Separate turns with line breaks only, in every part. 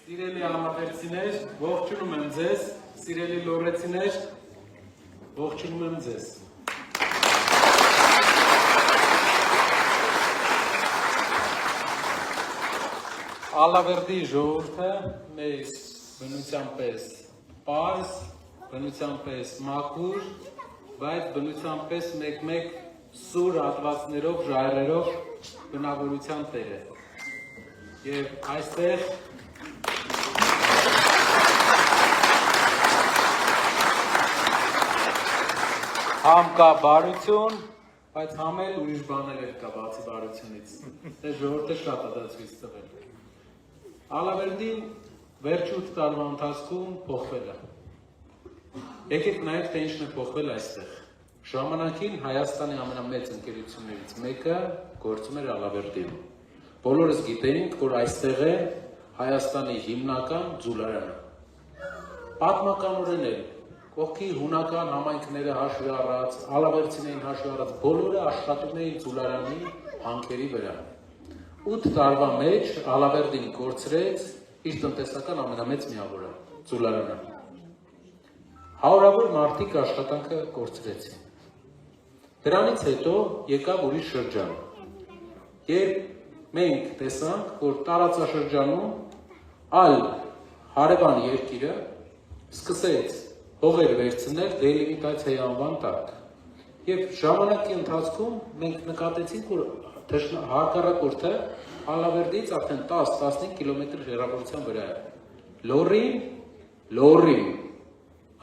Սիրելի համապերցիներ, ողջունում եմ ձեզ, սիրելի լոռեցիներ, ողջունում եմ ձեզ։ Ալավերդի ժողովուրդը մեզ բնության պես պարզ, բնության պես մաքուր, բայց բնության պես մեկ-մեկ սուր հատվածներով, ժայռերով բնավորության տեր է։ Եվ այստեղ համ կա բարություն, բայց համ էլ ուրիշ բաներ էլ կա բացի բարությունից։ Դե ժողովուրդը շատ է դա ցույց տվել։ Ալավերդին վերջի 8 տարվա ընթացքում փոխվել է։ Եկեք նայեք, թե ինչն է փոխվել այստեղ։ Ժամանակին Հայաստանի ամենամեծ ընկերություններից մեկը գործում էր Ալավերդիում։ Բոլորս գիտեինք, որ այստեղ է Հայաստանի հիմնական ձուլարանը։ Պատմականորեն էլ կողքի հունական համայնքները հաշվի առած, ալավերցիներին հաշվի առած, բոլորը աշխատում էին ձուլարանի հանքերի վրա։ 8 տարվա մեջ Ալավերդին կորցրեց իր տնտեսական ամենամեծ միավորը, ձուլարանը։ Հարյուրավոր մարդիկ աշխատանքը կորցրեցին։ Դրանից հետո եկավ ուրիշ շրջան։ Երբ մենք տեսանք, որ տարածաշրջանում այլ հարևան երկիրը սկսեց հողեր վերցնել դելիմիտացիայի անվան տակ։ Եվ ժամանակի ընթացքում մենք նկատեցինք, որ հակառակորդը Ալավերդից արդեն 10-15 կիլոմետր հեռավորության վրա է։ Լոռին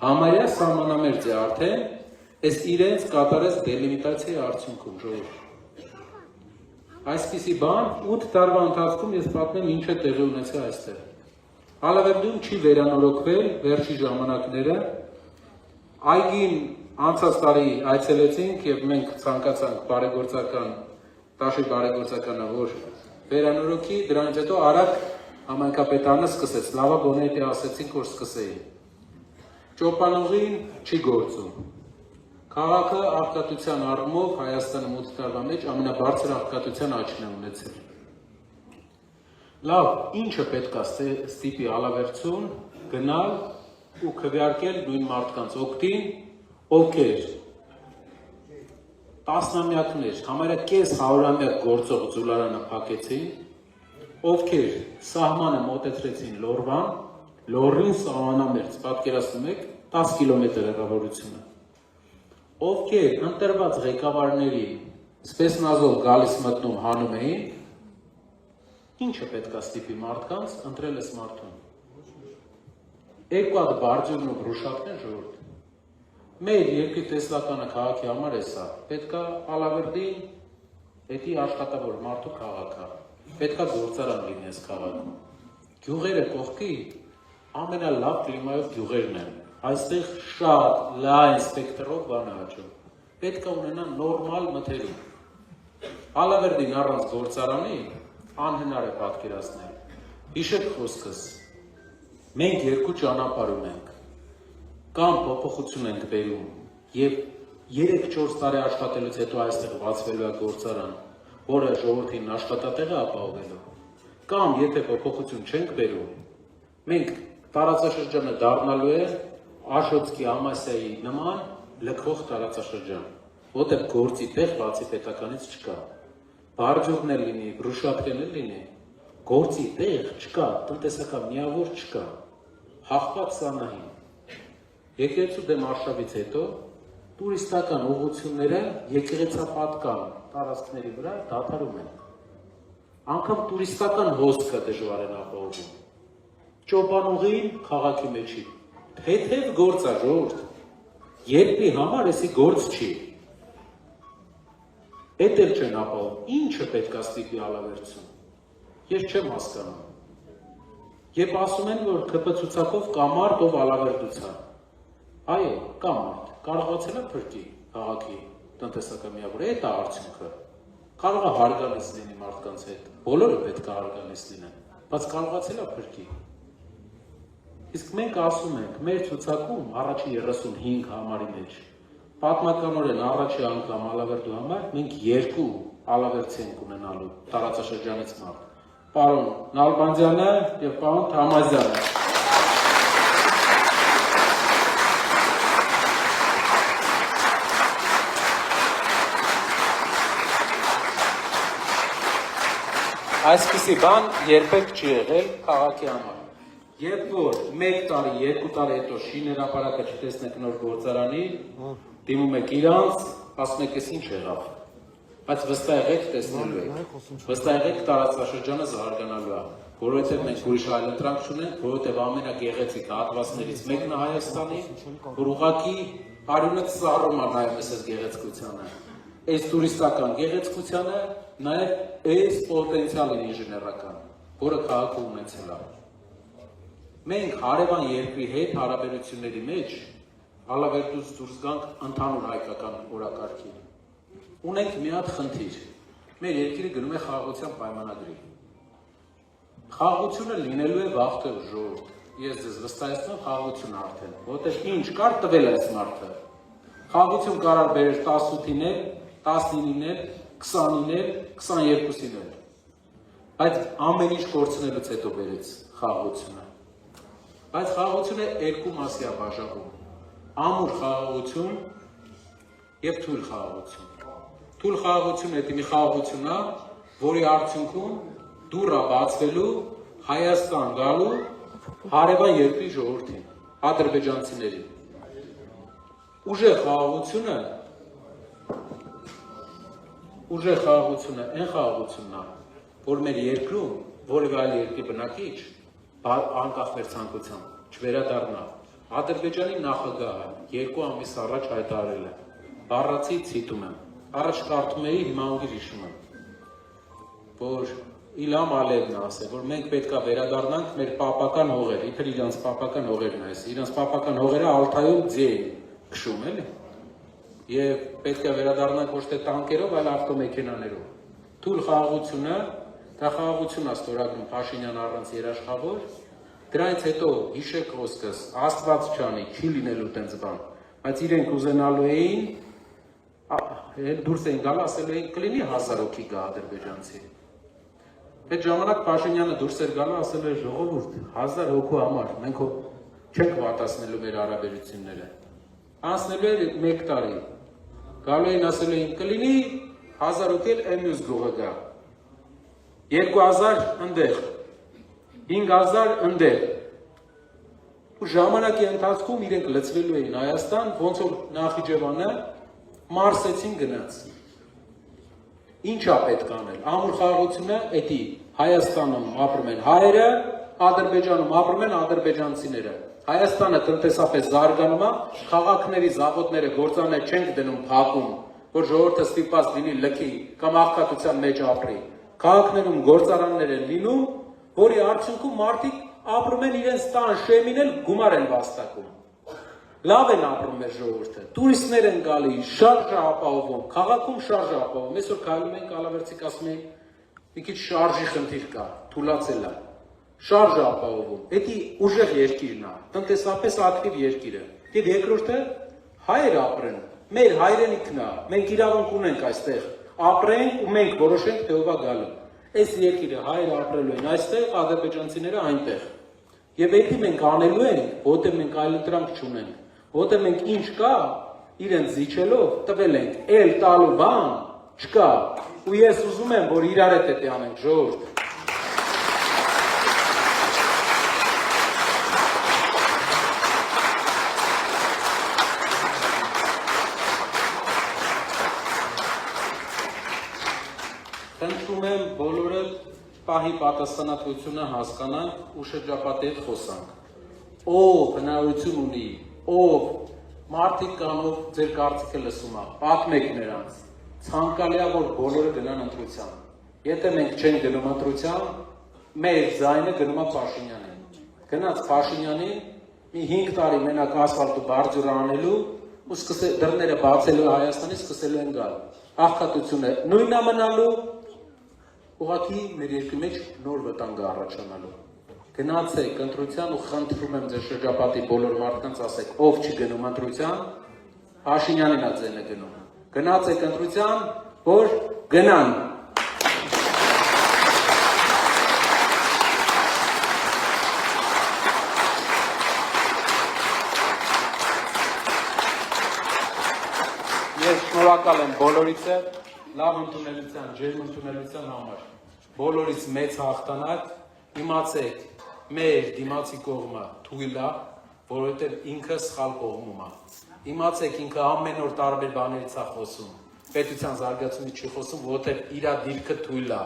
համարյա սահմանամերձ է արդեն այս իրենց կատարած դելիմիտացիայի արդյունքում ժողովուրդ։ Այսպիսի բան 8 տարվա ընթացքում ես պատմեմ ինչ է տեղի ունեցել այստեղ։ Ալավերդում չի վերանորոգվել վերջի ժամանակները։ Այգին անցած տարի այցելեցինք եւ մենք ցանկացանք Տաշի բարեգործականը, որ վերանորոգի, դրանից հետո արագ համայնքապետարանը սկսեց, լավա գոնե եթե ասեցինք, որ սկսեին։ Ճոպանուղին չի գործում։ Քաղաքը աղքատության առումով Հայաստանը 8 տարվա մեջ ամենաբարձր աղքատության աճն է ունեցել։ Լավ, ինչը պետք է ստիպի Ալավերդուն գնալ ու քվեարկել նույն մարդկանց օգտին, ովքեր տասնամյակներ, համարյա կես հարյուրամյակ գործող ձուլարանը փակեցին, ովքեր սահմանը մոտեցրեցին Լոռին սահմանամերձ, պատկերացնում եք 10 կիլոմետր հեռավորությունը, ովքեր ընտրված ղեկավարների սպեսնազով գալիս մտնում հանում էին, ինչը պետք է ստիպի մարդկանց ընտրել այս մարդուն։ Երկու հատ բարձրն ու բրուշակներ ժողովուրդ։ Մեր երկրի տեսլականը քաղաքի համար է սա, պետք է Ալավերդին հետի աշխատավոր մարդու քաղաք է, պետք է գործարան լինի այս քաղաքում։ Գյուղերը կողքի ամենալավ կլիմայով գյուղերն են, այստեղ շատ լայն սպեկտրով բան է աճում, պետք է ունենա նորմալ մթերում։ Ալավերդին առանց գործարանի անհնար է պատկերացնել։ Հիշեք խոսքս, մենք երկու ճանապարհ ունենք, կամ փոփոխություն ենք բերում եւ 3-4 տարի աշխատելուց հետո այստեղ բացվելու է գործարան, որը ժողովրդին աշխատատեղ է ապահովելու, կամ եթե փոփոխություն չենք բերում, մենք տարածաշրջանը դառնալու է Աշոտսկի Ամասիայի նման լքվող տարածաշրջան, որտեղ գործի տեղ բացի պետականից չկա, բարձուրն էլ լինի, բրուշատկեն էլ լինի, գործի տեղ չկա, տնտեսական միավոր չկա, հաղթած սանահին։ Եկեղեցու դեմ արշավից հետո տուրիստական ուղղությունները եկեղեցապատկան տարածքների վրա դադարում են։ Անգամ տուրիստական հոսքը դժվար են ապահովում։ Ճոպանուղին քաղաքի մեջի թեթև գործ է ժողովուրդ։ Երկրի համար էսի գործ չի։ Էդ էլ չեն ապահովում։ Ինչը պետք է ստիպի Ալավերդուն։ Ես չեմ հասկանում։ Եվ ասում են, որ ԿՊ ցուցակով կա մարդ, ով Ալավերդուց է։ Այո, կա մարդ, կարողացել է փրկի քաղաքի տնտեսական միավորը, այդ է արդյունքը։ Կարող է հարգանից լինի մարդկանց հետ, բոլորը պետք է հարգանից լինեն, բայց կարողացել է փրկի։ Իսկ մենք ասում ենք, մեր ցուցակում առաջի 35 համարի մեջ, պատմականորեն առաջի անգամ Ալավերդու համար մենք 2 ալավերդցի ենք ունենալու տարածաշրջանից մարդ, պարոն Նալբանդյանը եւ պարոն Թամազյանը։ Այսպիսի բան երբեք չի եղել քաղաքի համար։ Երբ որ 1 տարի, 2 տարի հետո շիներապարակը չտեսնեք նոր գործարանի, դիմում եք իրանց, ասում եք էս ինչ եղավ։ Բայց վստահ եղեք տեսնելու եք։ Վստահ եղեք տարածաշրջանը զարգանալու է, որովհետև մենք ուրիշ այլ ընտրանք չունենք, որովհետև ամենագեղեցիկ հատվածներից մեկն է Հայաստանի, որ ուղղակի արյունը ծառում է նայում այս գեղեցկությանը։ Այս տուրիստական գեղեցկությանը, նաև այս պոտենցիալին ինժեներական, որը քաղաքը ունեցել է։ Մենք հարևան երկրի հետ հարաբերությունների մեջ Ալավերդուց դուրս գանք ընդհանուր հայկական օրակարգի։ Ունենք մի հատ խնդիր։ Մեր երկիրը գնում է խաղաղության պայմանագրի։ Խաղաղությունը լինելու է վաղ թե ուշ, ժողովուրդ։ Ես ձեզ վստահեցնում եմ խաղաղություն արդեն, որտեղ ինչ կար տվել այս մարդը։ Խաղաղություն կարար բերել 18-ին էլ, 19-ին էլ, 20-ին էլ, 22-ին էլ։ Բայց ամեն ինչ կորցնելուց հետո բերեց խաղաղությունը։ Բայց խաղաղությունը երկու մասի է բաժանում։ Ամուր խաղաղություն եւ թույլ խաղաղություն։ Թույլ խաղաղությունը դա մի խաղաղություն է, որի արդյունքում դուռը բացվելու Հայաստան գալու հարևան երկրի ժողովրդին, ադրբեջանցիներին։ Ուժեղ խաղաղությունը այն խաղաղությունն է, որ մեր երկրում որևէ այլ երկրի բնակիչ անկախ մեր ցանկությամբ չվերադառնա։ Ադրբեջանի նախագահը 2 ամիս առաջ հայտարարել է. Բառացի ցիտում եմ, առաջ կարդում էի, հիմա ուղիղ հիշում եմ, որ Իլհամ Ալիևն ասել, որ մենք պետք է վերադառնանք մեր պապական հողեր, իբր իրանց պապական հողերն այս, իրանց պապական հողերը Ալթայում ձի էին քշում, էլի։ Եվ պետք է վերադառնանք ոչ թե տանկերով, այլ ավտոմեքենաներով։ Թույլ խաղաղությունը, դա խաղաղություն է ստորագրում Փաշինյան առանց երաշխավոր, դրանից հետո հիշեք խոսքս, Աստված չանի, չի լինելու տենց բան, բայց իրենք ուզենալու էին, դուրս էին գալ, ասելու էին կլինի 1000 հոգի գա ադրբեջանցի։ Այդ ժամանակ Փաշինյանը դուրս էր գալու, ասել էր ժողովուրդ, 1000 հոգու համար, մենք չենք վատացնելու մեր հարաբերությունները։ Անցնելու էր 1 տարի, գալու էին ասելու էին կլինի 1000 հոգի էլ մյուս գողը գա, 2000 ընդեղ, 5000 ընդեղ։ Ու ժամանակի ընթացքում իրենք լցվելու էին Հայաստան, ոնց որ Նախիջևանը մարսեցին գնաց։ Ինչա պետք անել։ Ամուր խաղաղությունը էդի Հայաստանում ապրում են հայերը, Ադրբեջանում ապրում են ադրբեջանցիները։ Հայաստանը տնտեսապես զարգանում է, քաղաքների զավոթները գործաներ չենք դնում փակում, որ ժողովուրդը ստիպված լինի լքի կամ աղքատության մեջ ապրի։ Քաղաքներում գործարաններ են լինում, որի արդյունքում մարդիկ ապրում են իրենց տան շեմին էլ գումար են վաստակում։ Լավ են ապրում մեր ժողովուրդը, տուրիստներ են գալի, շարժը ապահովում, քաղաքում շարժը ապահովում։ Այսօր քայլում ենք Ալավերդիկ ասում են, մի քիչ շարժի խնդիր կա, թուլացել է։ Շարժը ապահովում։ Դա ուժեղ երկիրն է, տնտեսապես ակտիվ երկիրը։ Եվ երկրորդը հայեր ապրեն, մեր հայրենիքն է, մենք իրավունք ունենք այստեղ ապրենք ու մենք որոշենք թե ով է գալու։ Այս երկիրը հայերը ապրելու են այստեղ, ադրբեջանցիները այնտեղ։ Եվ դա մենք անելու ենք, որտեղ մենք այլ ընտրանք չունենք, որտեղ մենք ինչ կա, իրենց զիջելով տվել ենք, էլ տալու բան չկա։ Ու ես ուզում եմ, որ իրար հետ դա անենք, ժողովուրդ։ Խնդրում եմ բոլորը պահի պատասխանատվությունը հասկանանք ու շրջապատի հետ խոսանք։ Ով հնարավորություն ունի, ով մարդիկ կան, ով ձեր կարծիքը լսում է, պատմեք նրանց։ Ցանկալի է, որ բոլորը գնան ընտրության։ Եթե մենք չենք գնում ընտրության, մեր ձայնը գնում է Փաշինյանին։ Գնաց Փաշինյանին մի 5 տարի մենակ ասֆալտը բարձր անելու ու դռները բացելու Հայաստանի սկսելու են գալ։ Աղքատությունը նույնն է մնալու, ուղղակի մեր երկրի մեջ նոր վտանգ է առաջանալու։ Գնացեք ընտրության ու խնդրում եմ ձեր շրջապատի բոլոր մարդկանց ասեք, ով չի գնում ընտրության, Փաշինյանին է ձենը գնում։ Գնացեք ընտրության, որ գնան։ Շնորհակալ եմ բոլորիցը, լավ ընդունելության, ջերմ ընդունելության համար։ Բոլորից մեծ հաղթանակ, իմացեք, մեր դիմացի կողմը թույլ է, որովհետև ինքը սխալ կողմում է։ Իմացեք, ինքը ամեն օր տարբեր բաներից է խոսում, պետության զարգացումից չի խոսում, որովհետև իր դիրքը թույլ է։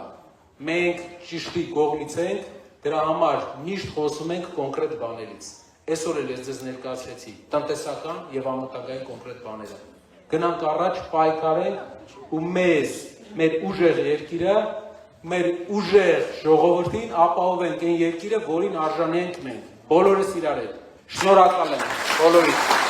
Մենք ճիշտի կողմից ենք, դրա համար միշտ խոսում ենք կոնկրետ բաներից։ Այսօր էլ ես ձեզ ներկայացրեցի տնտեսական եւ ամենատարբեր կոնկրետ բաները։ Գնանք առաջ, պայքարենք ու մեր ուժեղ երկիրը, մեր ուժեղ ժողովրդին ապահովենք այն երկիրը, որին արժանի ենք մենք։ Բոլորս իրար հետ։ Շնորհակալ եմ բոլորիդ։